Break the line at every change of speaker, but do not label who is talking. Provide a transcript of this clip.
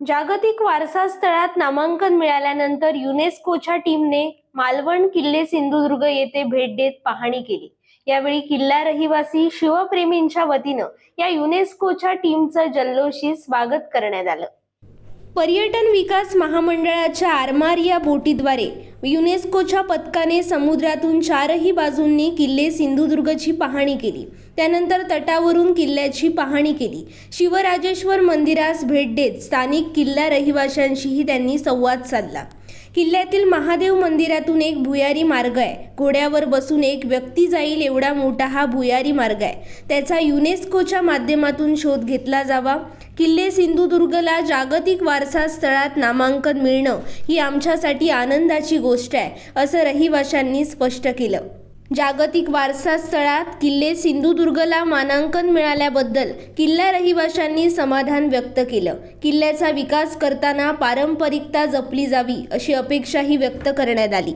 जागतिक वारसा स्थळात नामांकन मिळाल्यानंतर युनेस्कोच्या टीमने मालवण किल्ले सिंधुदुर्ग येथे भेट देत पाहणी केली। यावेळी किल्ला रहिवासी शिवप्रेमींच्या वतीनं या युनेस्कोच्या टीमचं जल्लोषी स्वागत करण्यात आलं। पर्यटन विकास महामंडळाच्या आरमार या बोटीद्वारे युनेस्कोच्या पथकाने समुद्रातून चारही बाजूंनी किल्ले सिंधुदुर्गची पाहणी केली। त्यानंतर तटावरून किल्ल्याची पाहणी केली। शिवराजेश्वर मंदिरास भेट देत स्थानिक किल्ला रहिवाशांशीही त्यांनी संवाद साधला। किल्ल्यातील महादेव मंदिरातून एक भुयारी मार्ग आहे। घोड्यावर बसून एक व्यक्ती जाईल एवढा मोठा हा भुयारी मार्ग आहे। त्याचा युनेस्कोच्या माध्यमातून शोध घेतला जावा। किल्ले सिंधुदुर्गला जागतिक वारसा स्थळात नामांकन मिळणं ही आमच्यासाठी आनंदाची गोष्ट आहे, असं रहिवाशांनी स्पष्ट केलं। जागतिक वारसा स्थळात किल्ले सिंधुदुर्गला मानांकन मिळाल्याबद्दल किल्ला रहिवाशांनी समाधान व्यक्त केलं। किल्ल्याचा विकास करताना पारंपरिकता जपली जावी अशी अपेक्षाही व्यक्त करण्यात आली।